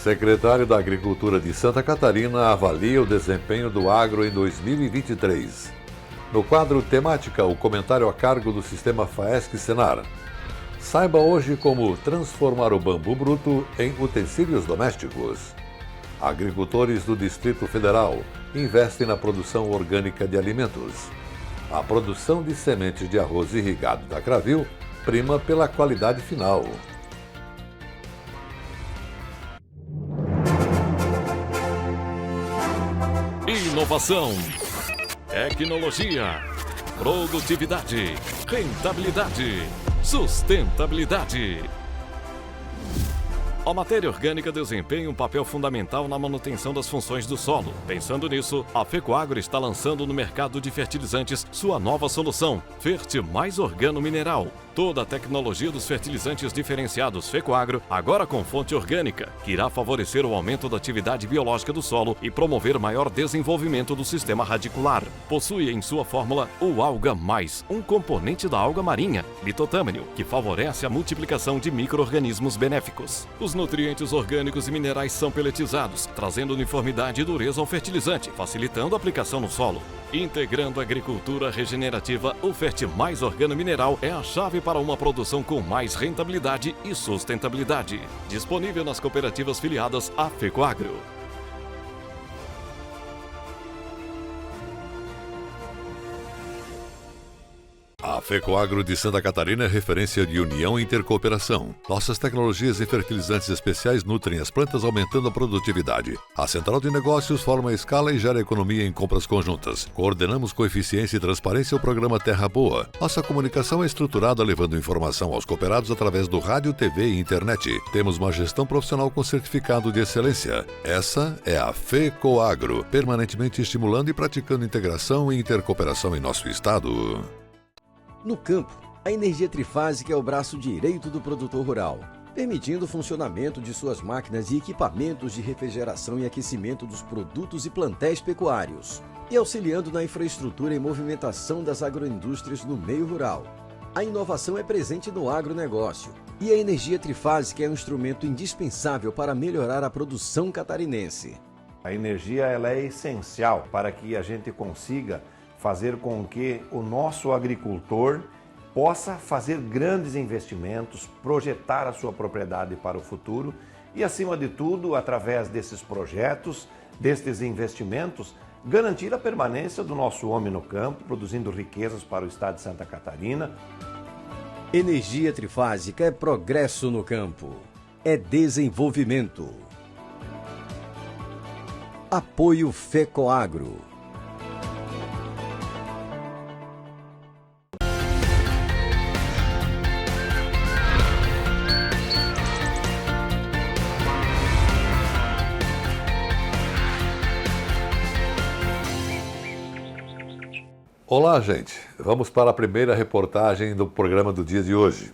Secretário da Agricultura de Santa Catarina avalia o desempenho do agro em 2023. No quadro Temática, o comentário a cargo do Sistema FAESC-Senar. Saiba hoje como transformar o bambu bruto em utensílios domésticos. Agricultores do Distrito Federal investem na produção orgânica de alimentos. A produção de sementes de arroz irrigado da Cravil prima pela qualidade final. Inovação, tecnologia, produtividade, rentabilidade, sustentabilidade. A matéria orgânica desempenha um papel fundamental na manutenção das funções do solo. Pensando nisso, a FECOAGRO está lançando no mercado de fertilizantes sua nova solução, Fert Mais Organo Mineral. Toda a tecnologia dos fertilizantes diferenciados FECOAGRO, agora com fonte orgânica, que irá favorecer o aumento da atividade biológica do solo e promover maior desenvolvimento do sistema radicular. Possui em sua fórmula o Alga Mais, um componente da alga marinha, litotâmino, que favorece a multiplicação de micro-organismos benéficos. Os nutrientes orgânicos e minerais são peletizados, trazendo uniformidade e dureza ao fertilizante, facilitando a aplicação no solo. Integrando a agricultura regenerativa, o Fert Mais Organo Mineral é a chave para uma produção com mais rentabilidade e sustentabilidade. Disponível nas cooperativas filiadas à FECOAGRO. A FECOAGRO de Santa Catarina é referência de união e intercooperação. Nossas tecnologias e fertilizantes especiais nutrem as plantas, aumentando a produtividade. A central de negócios forma a escala e gera economia em compras conjuntas. Coordenamos com eficiência e transparência o programa Terra Boa. Nossa comunicação é estruturada, levando informação aos cooperados através do rádio, TV e internet. Temos uma gestão profissional com certificado de excelência. Essa é a FECOAGRO, permanentemente estimulando e praticando integração e intercooperação em nosso estado. No campo, a energia trifásica é o braço direito do produtor rural, permitindo o funcionamento de suas máquinas e equipamentos de refrigeração e aquecimento dos produtos e plantéis pecuários, e auxiliando na infraestrutura e movimentação das agroindústrias no meio rural. A inovação é presente no agronegócio, e a energia trifásica é um instrumento indispensável para melhorar a produção catarinense. A energia ela é essencial para que a gente consiga fazer com que o nosso agricultor possa fazer grandes investimentos, projetar a sua propriedade para o futuro e, acima de tudo, através desses projetos, destes investimentos, garantir a permanência do nosso homem no campo, produzindo riquezas para o estado de Santa Catarina. Energia trifásica é progresso no campo, é desenvolvimento. Apoio FECOAGRO. Olá, gente. Vamos para a primeira reportagem do programa do dia de hoje.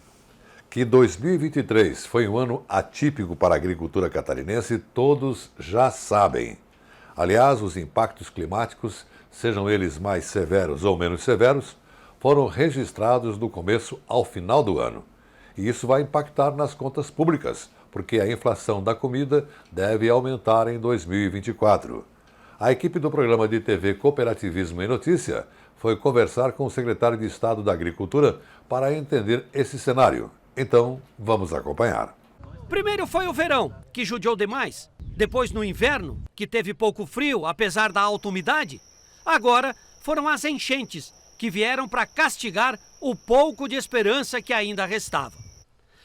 Que 2023 foi um ano atípico para a agricultura catarinense, todos já sabem. Aliás, os impactos climáticos, sejam eles mais severos ou menos severos, foram registrados do começo ao final do ano. E isso vai impactar nas contas públicas, porque a inflação da comida deve aumentar em 2024. A equipe do programa de TV Cooperativismo em Notícia foi conversar com o secretário de Estado da Agricultura para entender esse cenário. Então, vamos acompanhar. Primeiro foi o verão, que judiou demais. Depois no inverno, que teve pouco frio, apesar da alta umidade. Agora foram as enchentes, que vieram para castigar o pouco de esperança que ainda restava.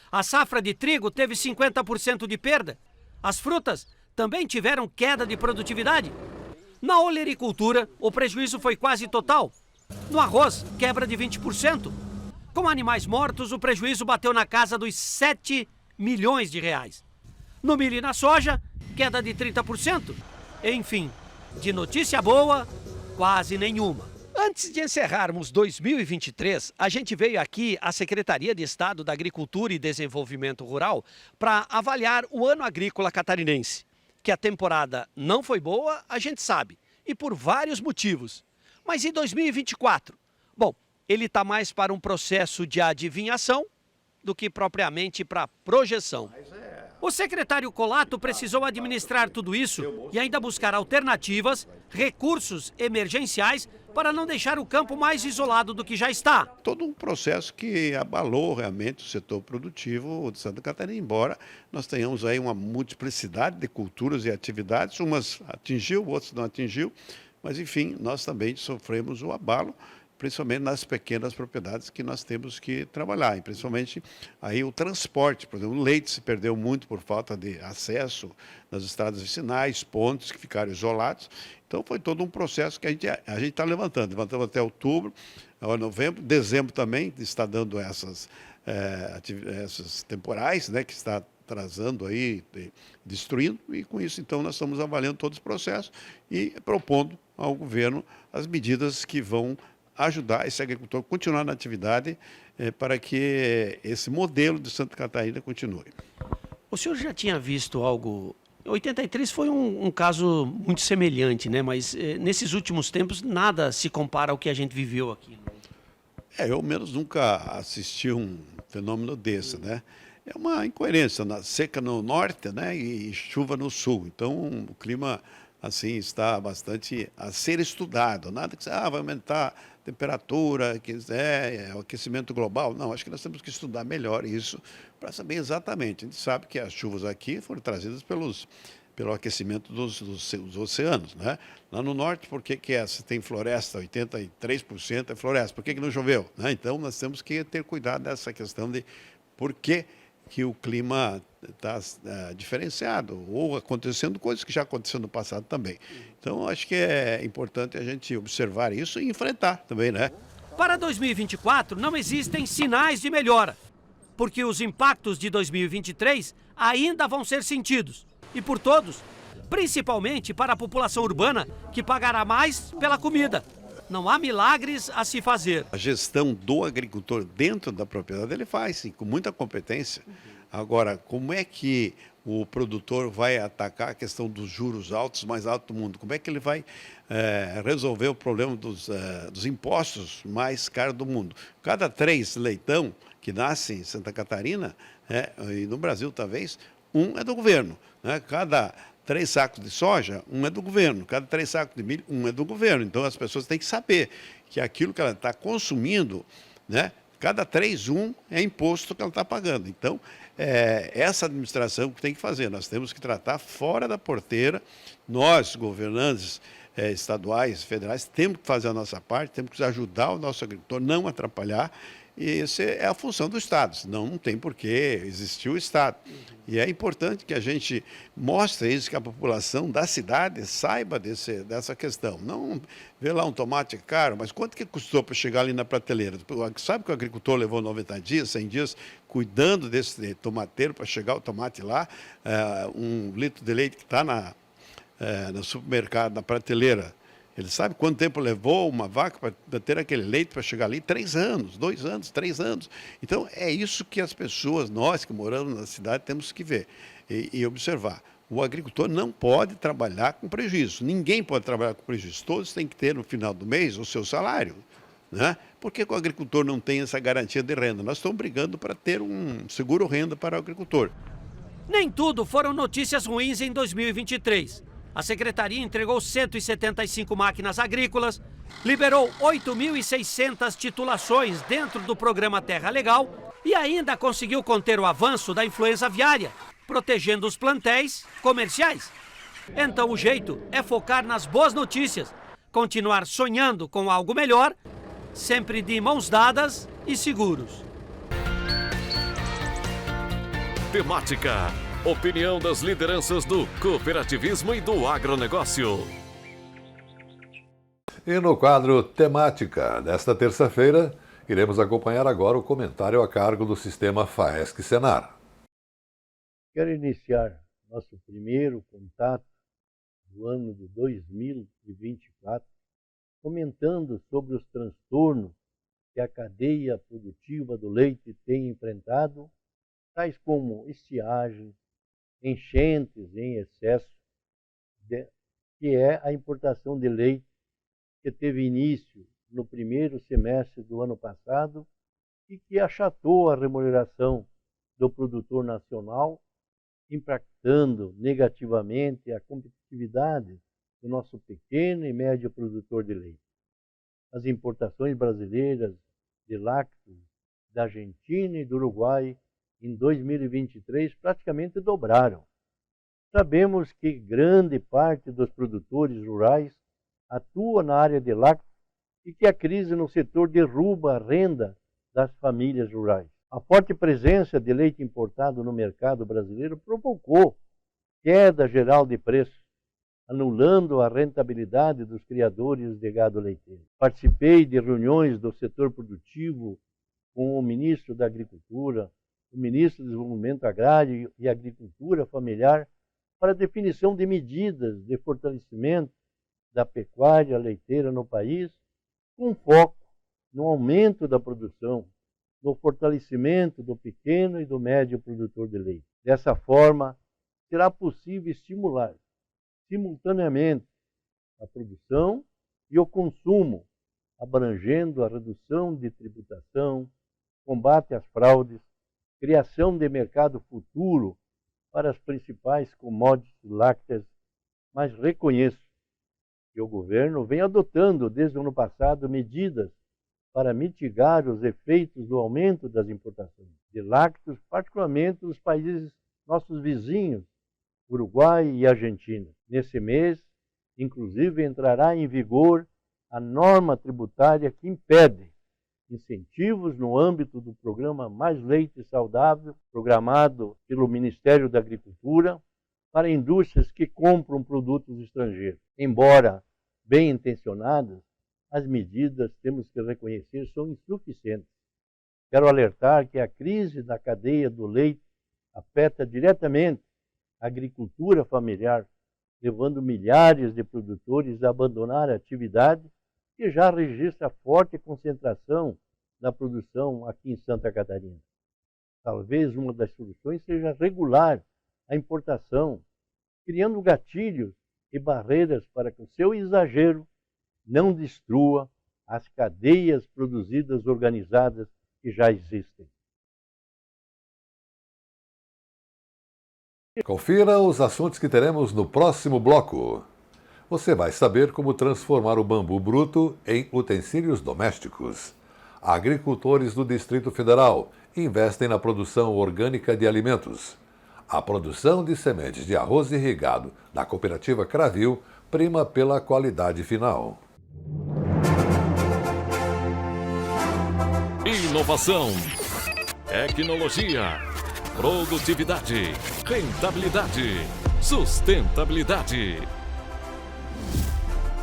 A safra de trigo teve 50% de perda. As frutas também tiveram queda de produtividade. Na olericultura, o prejuízo foi quase total. No arroz, quebra de 20%. Com animais mortos, o prejuízo bateu na casa dos 7 milhões de reais. No milho e na soja, queda de 30%. Enfim, de notícia boa, quase nenhuma. Antes de encerrarmos 2023, a gente veio aqui à Secretaria de Estado da Agricultura e Desenvolvimento Rural para avaliar o ano agrícola catarinense. Que a temporada não foi boa, a gente sabe, e por vários motivos. Mas e 2024? Bom, ele está mais para um processo de adivinhação do que propriamente para projeção. Mas O secretário Colato precisou administrar tudo isso e ainda buscar alternativas, recursos emergenciais para não deixar o campo mais isolado do que já está. Todo um processo que abalou realmente o setor produtivo de Santa Catarina, embora nós tenhamos aí uma multiplicidade de culturas e atividades, umas atingiu, outras não atingiu, mas enfim, nós também sofremos o abalo, principalmente nas pequenas propriedades que nós temos que trabalhar, e principalmente aí o transporte, por exemplo, o leite se perdeu muito por falta de acesso nas estradas vicinais, pontes que ficaram isolados, então foi todo um processo que a gente está levantamos até outubro, agora novembro, dezembro também está dando essas temporais, né, que está atrasando aí, destruindo, e com isso então nós estamos avaliando todo esse processo e propondo ao governo as medidas que vão ajudar esse agricultor a continuar na atividade para que esse modelo de Santa Catarina continue. O senhor já tinha visto algo... 83 foi um caso muito semelhante, né? Mas nesses últimos tempos nada se compara ao que a gente viveu aqui. Eu menos nunca assisti um fenômeno desse, né? É uma incoerência, seca no norte, né, e chuva no sul. Então o clima assim está bastante a ser estudado. Nada que vai aumentar a temperatura, o aquecimento global. Não, acho que nós temos que estudar melhor isso para saber exatamente. A gente sabe que as chuvas aqui foram trazidas pelo aquecimento dos oceanos, né? Lá no norte, por que se tem floresta, 83% é floresta, por que não choveu? Né? Então nós temos que ter cuidado dessa questão de por que o clima está diferenciado, ou acontecendo coisas que já aconteceram no passado também. Então, acho que é importante a gente observar isso e enfrentar também, né? Para 2024, não existem sinais de melhora, porque os impactos de 2023 ainda vão ser sentidos, e por todos, principalmente para a população urbana, que pagará mais pela comida. Não há milagres a se fazer. A gestão do agricultor dentro da propriedade ele faz, sim, com muita competência. Agora, como é que o produtor vai atacar a questão dos juros altos, mais altos do mundo? Como é que ele vai resolver o problema dos impostos mais caros do mundo? Cada 3 leitão que nascem em Santa Catarina, e no Brasil talvez, um é do governo, né? Cada 3 sacos de soja, um é do governo. Cada 3 sacos de milho, um é do governo. Então, as pessoas têm que saber que aquilo que ela está consumindo, né, cada 3, um é imposto que ela está pagando. Então, essa administração que tem que fazer. Nós temos que tratar fora da porteira. Nós, governantes estaduais, federais, temos que fazer a nossa parte, temos que ajudar o nosso agricultor, não atrapalhar. E essa é a função do Estado, senão não tem por que existir o Estado. E é importante que a gente mostre isso, que a população da cidade saiba dessa questão. Não vê lá um tomate caro, mas quanto que custou para chegar ali na prateleira? Sabe que o agricultor levou 90 dias, 100 dias, cuidando desse tomateiro para chegar o tomate lá? 1 litro de leite que está no supermercado, na prateleira, ele sabe quanto tempo levou uma vaca para ter aquele leite para chegar ali? 3 anos, 2 anos, 3 anos. Então, é isso que as pessoas, nós que moramos na cidade, temos que ver e observar. O agricultor não pode trabalhar com prejuízo. Ninguém pode trabalhar com prejuízo. Todos têm que ter, no final do mês, o seu salário, né? Por que o agricultor não tem essa garantia de renda? Nós estamos brigando para ter um seguro-renda para o agricultor. Nem tudo foram notícias ruins em 2023. A Secretaria entregou 175 máquinas agrícolas, liberou 8.600 titulações dentro do programa Terra Legal e ainda conseguiu conter o avanço da influenza aviária, protegendo os plantéis comerciais. Então o jeito é focar nas boas notícias, continuar sonhando com algo melhor, sempre de mãos dadas e seguros. Temática. Opinião das lideranças do cooperativismo e do agronegócio. E no quadro Temática desta terça-feira, iremos acompanhar agora o comentário a cargo do sistema FAESC-Senar. Quero iniciar nosso primeiro contato do ano de 2024 comentando sobre os transtornos que a cadeia produtiva do leite tem enfrentado, tais como estiagem, enchentes em excesso, que é a importação de leite que teve início no primeiro semestre do ano passado e que achatou a remuneração do produtor nacional impactando negativamente a competitividade do nosso pequeno e médio produtor de leite. As importações brasileiras de lácteos da Argentina e do Uruguai em 2023 praticamente dobraram. Sabemos que grande parte dos produtores rurais atua na área de lácteos e que a crise no setor derruba a renda das famílias rurais. A forte presença de leite importado no mercado brasileiro provocou queda geral de preços, anulando a rentabilidade dos criadores de gado leiteiro. Participei de reuniões do setor produtivo com o ministro da Agricultura, o ministro do Desenvolvimento Agrário e Agricultura Familiar para a definição de medidas de fortalecimento da pecuária leiteira no país, com foco no aumento da produção, no fortalecimento do pequeno e do médio produtor de leite. Dessa forma, será possível estimular simultaneamente a produção e o consumo, abrangendo a redução de tributação, combate às fraudes, criação de mercado futuro para as principais commodities lácteas, mas reconheço que o governo vem adotando desde o ano passado medidas para mitigar os efeitos do aumento das importações de lácteos, particularmente dos países nossos vizinhos, Uruguai e Argentina. Nesse mês, inclusive, entrará em vigor a norma tributária que impede incentivos no âmbito do programa Mais Leite Saudável, programado pelo Ministério da Agricultura, para indústrias que compram produtos estrangeiros. Embora bem intencionadas, as medidas, temos que reconhecer, são insuficientes. Quero alertar que a crise da cadeia do leite afeta diretamente a agricultura familiar, levando milhares de produtores a abandonar a atividade que já registra forte concentração da produção aqui em Santa Catarina. Talvez uma das soluções seja regular a importação, criando gatilhos e barreiras para que o seu exagero não destrua as cadeias produzidas organizadas que já existem. Confira os assuntos que teremos no próximo bloco. Você vai saber como transformar o bambu bruto em utensílios domésticos. Agricultores do Distrito Federal investem na produção orgânica de alimentos. A produção de sementes de arroz irrigado da cooperativa Cravil prima pela qualidade final. Inovação, tecnologia, produtividade, rentabilidade, sustentabilidade.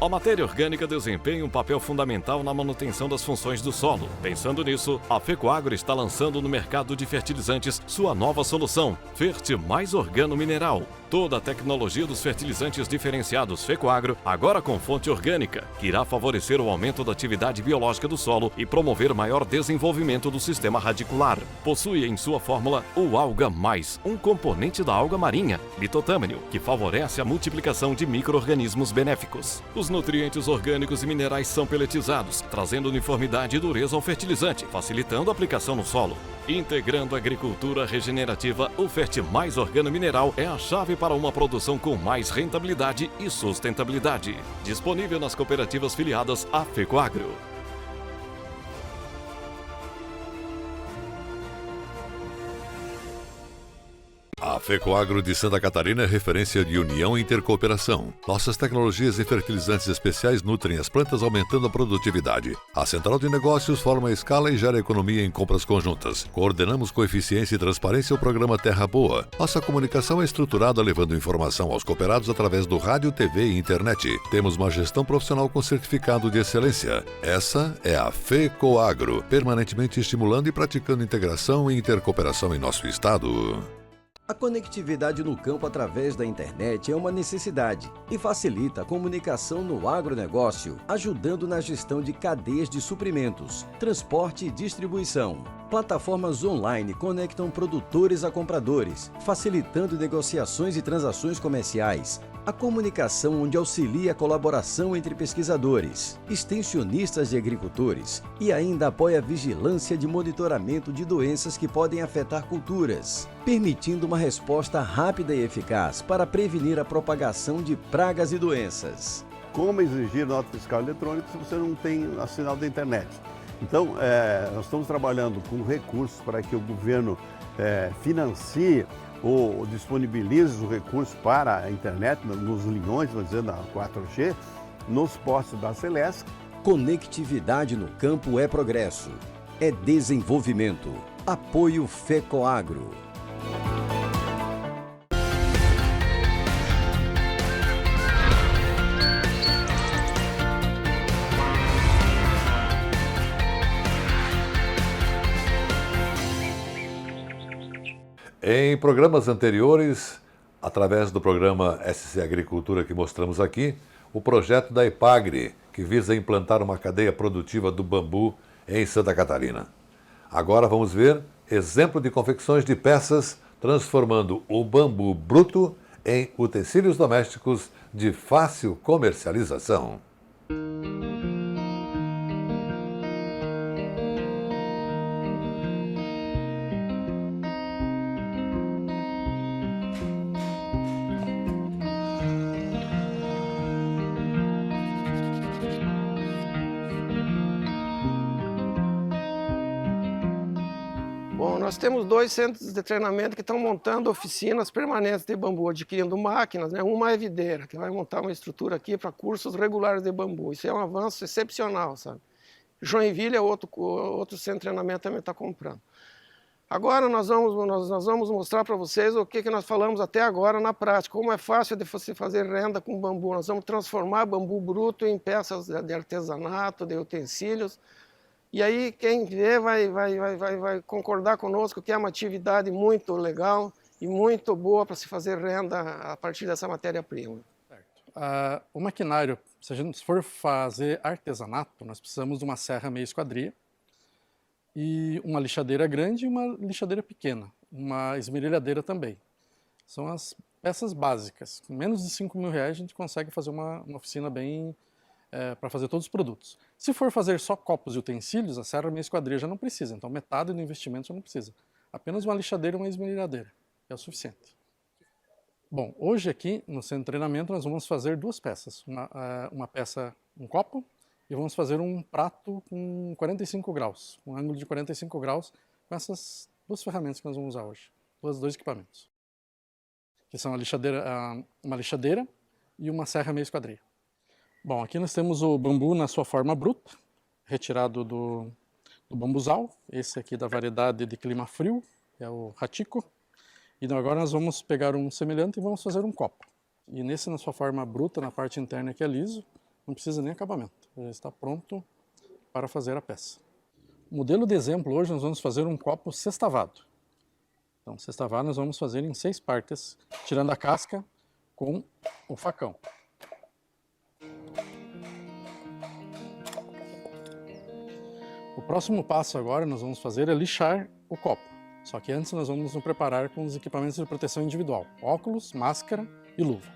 A matéria orgânica desempenha um papel fundamental na manutenção das funções do solo. Pensando nisso, a FECOAGRO está lançando no mercado de fertilizantes sua nova solução, Fert Mais Organo Mineral. Toda a tecnologia dos fertilizantes diferenciados FECOAGRO, agora com fonte orgânica, que irá favorecer o aumento da atividade biológica do solo e promover maior desenvolvimento do sistema radicular. Possui em sua fórmula o Alga Mais, um componente da alga marinha, litotâmino, que favorece a multiplicação de micro-organismos benéficos. Os nutrientes orgânicos e minerais são peletizados, trazendo uniformidade e dureza ao fertilizante, facilitando a aplicação no solo. Integrando a agricultura regenerativa, o Fert Mais Organo Mineral é a chave para uma produção com mais rentabilidade e sustentabilidade. Disponível nas cooperativas filiadas à FECOAGRO. A FECOAGRO de Santa Catarina é referência de união e intercooperação. Nossas tecnologias e fertilizantes especiais nutrem as plantas, aumentando a produtividade. A central de negócios forma a escala e gera economia em compras conjuntas. Coordenamos com eficiência e transparência o programa Terra Boa. Nossa comunicação é estruturada, levando informação aos cooperados através do rádio, TV e internet. Temos uma gestão profissional com certificado de excelência. Essa é a FECOAGRO, permanentemente estimulando e praticando integração e intercooperação em nosso estado. A conectividade no campo através da internet é uma necessidade e facilita a comunicação no agronegócio, ajudando na gestão de cadeias de suprimentos, transporte e distribuição. Plataformas online conectam produtores a compradores, facilitando negociações e transações comerciais. A comunicação onde auxilia a colaboração entre pesquisadores, extensionistas e agricultores e ainda apoia a vigilância de monitoramento de doenças que podem afetar culturas, permitindo uma resposta rápida e eficaz para prevenir a propagação de pragas e doenças. Como exigir nota fiscal eletrônica se você não tem a sinal da internet? Então, nós estamos trabalhando com recursos para que o governo financie ou disponibilize os recursos para a internet, nos linhões, vamos dizer, na 4G, nos postos da Celesc. Conectividade no campo é progresso, é desenvolvimento. Apoio FECOAGRO. Em programas anteriores, através do programa SC Agricultura que mostramos aqui, o projeto da EPAGRE, que visa implantar uma cadeia produtiva do bambu em Santa Catarina. Agora vamos ver exemplo de confecções de peças transformando o bambu bruto em utensílios domésticos de fácil comercialização. Bom, nós temos 2 centros de treinamento que estão montando oficinas permanentes de bambu, adquirindo máquinas, né? Uma é videira, que vai montar uma estrutura aqui para cursos regulares de bambu. Isso é um avanço excepcional, sabe? Joinville é outro centro de treinamento também está comprando. Agora nós vamos mostrar para vocês o que nós falamos até agora na prática, como é fácil de você fazer renda com bambu. Nós vamos transformar bambu bruto em peças de artesanato, de utensílios. E aí quem vê vai concordar conosco que é uma atividade muito legal e muito boa para se fazer renda a partir dessa matéria-prima. O maquinário, se a gente for fazer artesanato, nós precisamos de uma serra meia esquadria e uma lixadeira grande e uma lixadeira pequena, uma esmerilhadeira também. São as peças básicas. Com menos de R$5.000 a gente consegue fazer uma oficina bem para fazer todos os produtos. Se for fazer só copos e utensílios, a serra meia esquadria já não precisa, então metade do investimento já não precisa. Apenas uma lixadeira e uma esmerilhadeira é o suficiente. Bom, hoje aqui no centro de treinamento nós vamos fazer 2 peças. Uma peça, um copo, e vamos fazer um prato com 45 graus, um ângulo de 45 graus, com essas 2 ferramentas que nós vamos usar hoje, dois equipamentos. Que são uma lixadeira e uma serra meia esquadria. Bom, aqui nós temos o bambu na sua forma bruta, retirado do bambuzal, esse aqui da variedade de clima frio, é o Ratico. E agora nós vamos pegar um semelhante e vamos fazer um copo. E nesse na sua forma bruta, na parte interna que é liso, não precisa nem acabamento, já está pronto para fazer a peça. O modelo de exemplo hoje nós vamos fazer um copo sextavado. Então, sextavado nós vamos fazer em 6 partes, tirando a casca com o facão. O próximo passo agora nós vamos fazer é lixar o copo. Só que antes nós vamos nos preparar com os equipamentos de proteção individual, óculos, máscara e luva.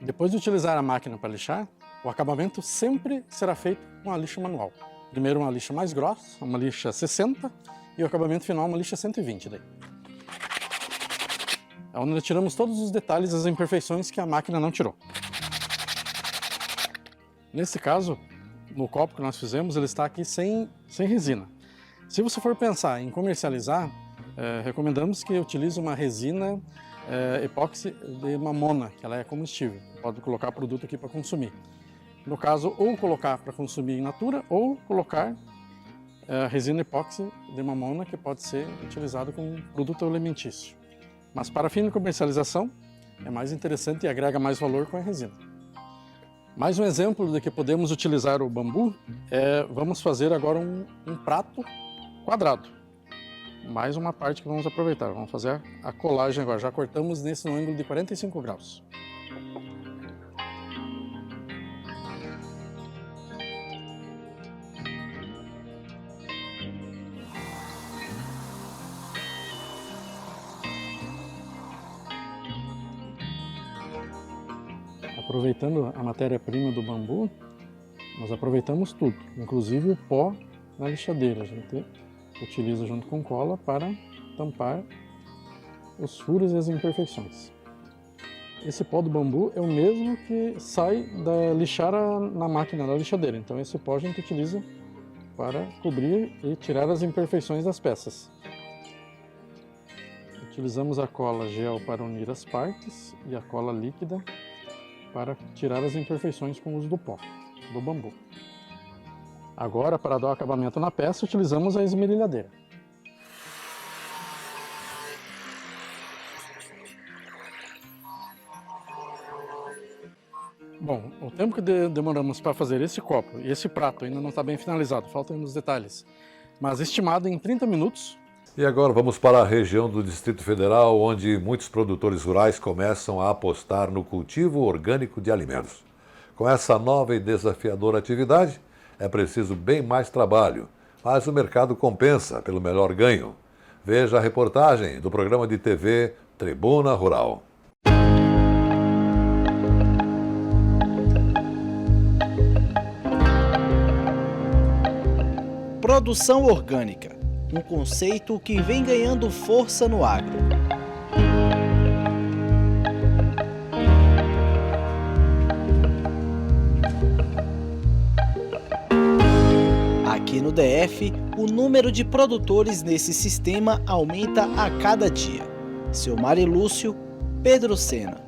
Depois de utilizar a máquina para lixar, o acabamento sempre será feito com a lixa manual. Primeiro uma lixa mais grossa, uma lixa 60, e o acabamento final uma lixa 120 daí. É onde nós tiramos todos os detalhes e as imperfeições que a máquina não tirou. Nesse caso, no copo que nós fizemos, ele está aqui sem resina. Se você for pensar em comercializar, recomendamos que utilize uma resina epóxi de mamona, que ela é comestível. Pode colocar produto aqui para consumir. No caso, ou colocar para consumir in natura, ou colocar resina epóxi de mamona, que pode ser utilizado como produto alimentício. Mas para fim de comercialização, é mais interessante e agrega mais valor com a resina. Mais um exemplo de que podemos utilizar o bambu, vamos fazer agora um prato quadrado. Mais uma parte que vamos aproveitar, vamos fazer a colagem agora, já cortamos nesse no ângulo de 45 graus. Aproveitando a matéria-prima do bambu, nós aproveitamos tudo, inclusive o pó na lixadeira. A gente utiliza junto com cola para tampar os furos e as imperfeições. Esse pó do bambu é o mesmo que sai da lixara na máquina da lixadeira, então esse pó a gente utiliza para cobrir e tirar as imperfeições das peças. Utilizamos a cola gel para unir as partes e a cola líquida para tirar as imperfeições com o uso do pó, do bambu. Agora, para dar o acabamento na peça, utilizamos a esmerilhadeira. Bom, o tempo que demoramos para fazer esse copo e esse prato ainda não está bem finalizado, faltam uns detalhes, mas estimado em 30 minutos. E agora vamos para a região do Distrito Federal, onde muitos produtores rurais começam a apostar no cultivo orgânico de alimentos. Com essa nova e desafiadora atividade, é preciso bem mais trabalho, mas o mercado compensa pelo melhor ganho. Veja a reportagem do programa de TV Tribuna Rural. Produção orgânica, um conceito que vem ganhando força no agro. Aqui no DF, o número de produtores nesse sistema aumenta a cada dia. Seu Mari Lúcio, Pedro Sena,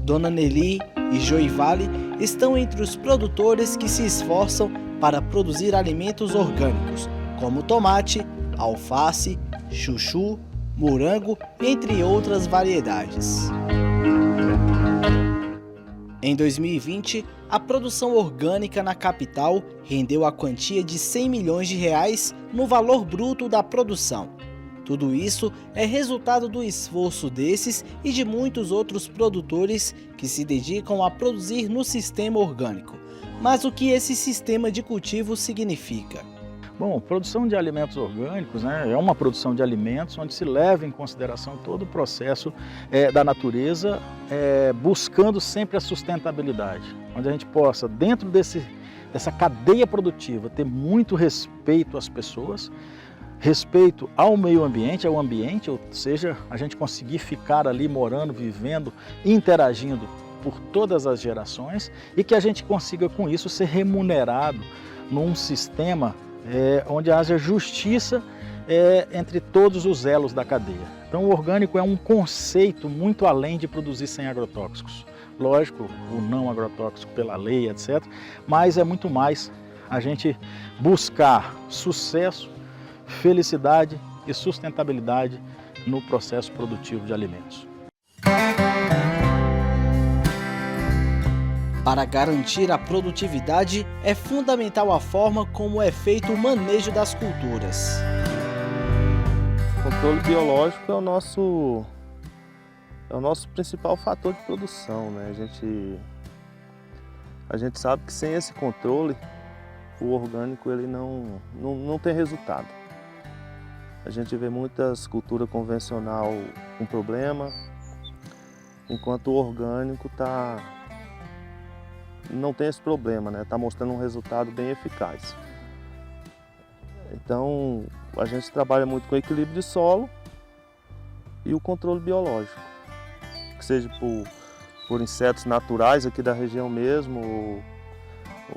Dona Nelly e Joivale estão entre os produtores que se esforçam para produzir alimentos orgânicos, como tomate, alface, chuchu, morango, entre outras variedades. Em 2020, a produção orgânica na capital rendeu a quantia de R$100 milhões no valor bruto da produção. Tudo isso é resultado do esforço desses e de muitos outros produtores que se dedicam a produzir no sistema orgânico. Mas o que esse sistema de cultivo significa? Bom, produção de alimentos orgânicos, né, é uma produção de alimentos onde se leva em consideração todo o processo da natureza, buscando sempre a sustentabilidade, onde a gente possa, dentro dessa cadeia produtiva, ter muito respeito às pessoas, respeito ao meio ambiente, ao ambiente, ou seja, a gente conseguir ficar ali morando, vivendo, interagindo por todas as gerações e que a gente consiga com isso ser remunerado num sistema onde haja justiça entre todos os elos da cadeia. Então o orgânico é um conceito muito além de produzir sem agrotóxicos. Lógico, o não agrotóxico pela lei, etc. Mas é muito mais a gente buscar sucesso, felicidade e sustentabilidade no processo produtivo de alimentos. Para garantir a produtividade, é fundamental a forma como é feito o manejo das culturas. O controle biológico é o nosso principal fator de produção, né? A gente sabe que sem esse controle, o orgânico ele não tem resultado. A gente vê muitas culturas convencional com problema, enquanto o orgânico não tem esse problema, né? Está mostrando um resultado bem eficaz. Então, a gente trabalha muito com o equilíbrio de solo e o controle biológico, que seja por insetos naturais aqui da região mesmo,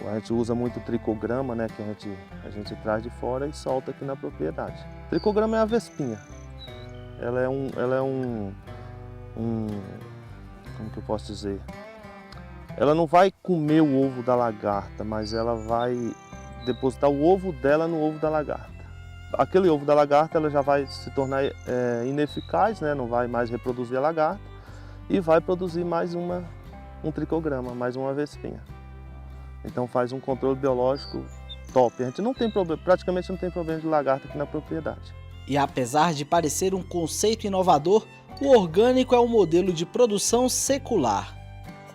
ou a gente usa muito tricograma, né? Que a gente traz de fora e solta aqui na propriedade. O tricograma é a vespinha. Ela é um como que eu posso dizer? Ela não vai comer o ovo da lagarta, mas ela vai depositar o ovo dela no ovo da lagarta. Aquele ovo da lagarta ela já vai se tornar ineficaz, né? Não vai mais reproduzir a lagarta e vai produzir mais um tricograma, mais uma vespinha. Então faz um controle biológico top. A gente não tem problema, praticamente não tem problema de lagarta aqui na propriedade. E apesar de parecer um conceito inovador, o orgânico é um modelo de produção secular.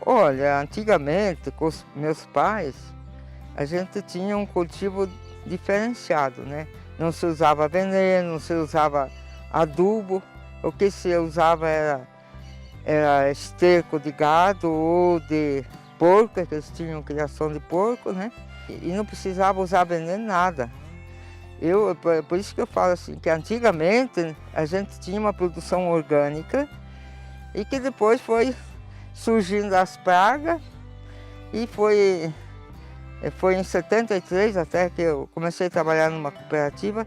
Olha, antigamente, com os meus pais, a gente tinha um cultivo diferenciado, né? Não se usava veneno, não se usava adubo. O que se usava era esterco de gado ou de porco, que eles tinham criação de porco, né? E não precisava usar veneno, nada. Por isso que eu falo assim, que antigamente a gente tinha uma produção orgânica e que depois foi surgindo as pragas e foi em 73 até que eu comecei a trabalhar numa cooperativa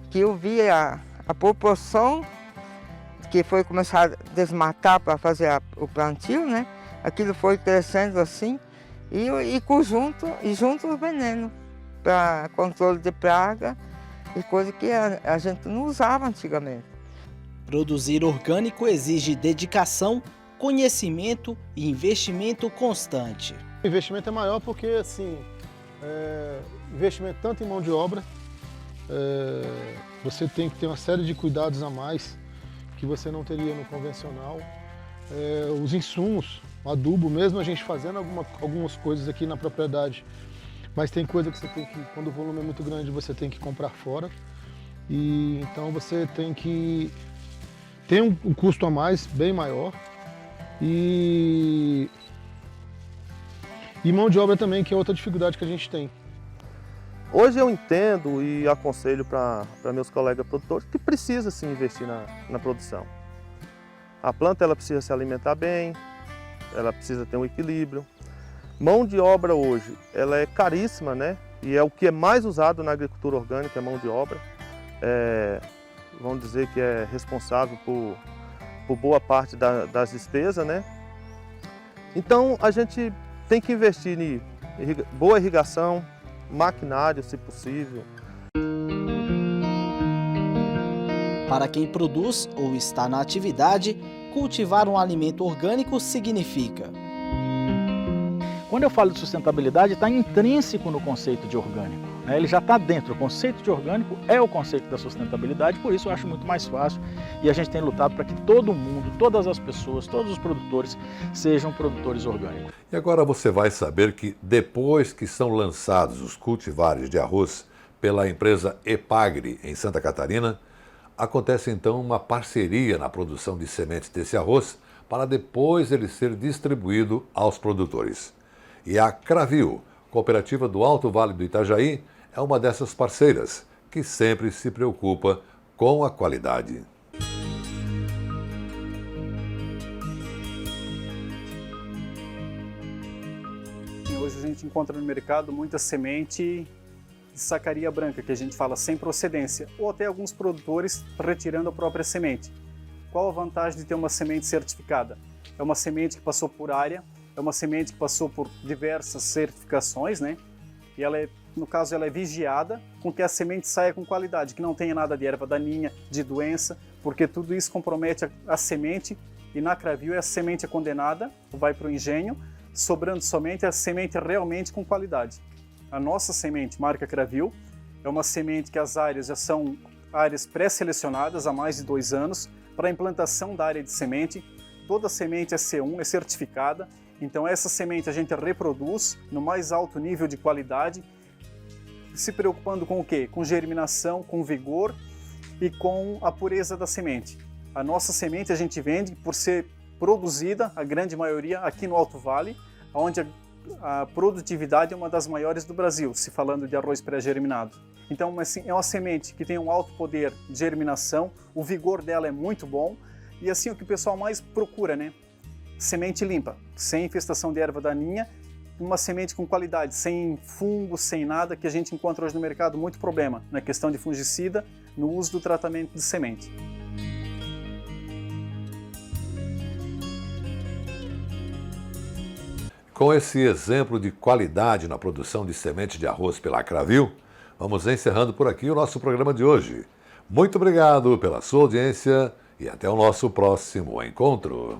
que eu vi a proporção que foi começar a desmatar para fazer o plantio, né? Aquilo foi crescendo assim e junto o veneno para controle de praga e coisa que a gente não usava antigamente. Produzir orgânico exige dedicação, conhecimento e investimento constante. O investimento é maior porque, assim, investimento tanto em mão de obra, você tem que ter uma série de cuidados a mais que você não teria no convencional. Os insumos, o adubo, mesmo a gente fazendo algumas coisas aqui na propriedade, mas tem coisa que você tem que, quando o volume é muito grande, você tem que comprar fora. E então você tem que ter um custo a mais, bem maior. E mão de obra também, que é outra dificuldade que a gente tem. Hoje eu entendo e aconselho para meus colegas produtores que precisa sim investir na produção. A planta ela precisa se alimentar bem, ela precisa ter um equilíbrio. Mão de obra hoje ela é caríssima, né? E é o que é mais usado na agricultura orgânica, é mão de obra. Vamos dizer que é responsável por boa parte das despesas, né? Então a gente tem que investir em boa irrigação, maquinário, se possível. Para quem produz ou está na atividade, cultivar um alimento orgânico significa: quando eu falo de sustentabilidade, está intrínseco no conceito de orgânico, né? Ele já está dentro. O conceito de orgânico é o conceito da sustentabilidade, por isso eu acho muito mais fácil e a gente tem lutado para que todo mundo, todas as pessoas, todos os produtores sejam produtores orgânicos. E agora você vai saber que depois que são lançados os cultivares de arroz pela empresa Epagri em Santa Catarina, acontece então uma parceria na produção de sementes desse arroz para depois ele ser distribuído aos produtores. E a Cravil, cooperativa do Alto Vale do Itajaí, é uma dessas parceiras que sempre se preocupa com a qualidade. Hoje a gente encontra no mercado muita semente de sacaria branca, que a gente fala sem procedência, ou até alguns produtores retirando a própria semente. Qual a vantagem de ter uma semente certificada? É uma semente que passou por área, é uma semente que passou por diversas certificações, né? E no caso, ela é vigiada com que a semente saia com qualidade, que não tenha nada de erva daninha, de doença, porque tudo isso compromete a semente. E na Cravil a semente é condenada, vai para o engenho, sobrando somente a semente realmente com qualidade. A nossa semente, marca Cravil, é uma semente que as áreas já são áreas pré-selecionadas há mais de 2 anos para a implantação da área de semente. Toda semente é C1, é certificada. Então essa semente a gente reproduz no mais alto nível de qualidade, se preocupando com o quê? Com germinação, com vigor e com a pureza da semente. A nossa semente a gente vende por ser produzida, a grande maioria, aqui no Alto Vale, onde a produtividade é uma das maiores do Brasil, se falando de arroz pré-germinado. Então assim, é uma semente que tem um alto poder de germinação, o vigor dela é muito bom e assim o que o pessoal mais procura, né? Semente limpa, sem infestação de erva daninha, uma semente com qualidade, sem fungo, sem nada, que a gente encontra hoje no mercado muito problema na questão de fungicida, no uso do tratamento de semente. Com esse exemplo de qualidade na produção de sementes de arroz pela Cravil, vamos encerrando por aqui o nosso programa de hoje. Muito obrigado pela sua audiência e até o nosso próximo encontro.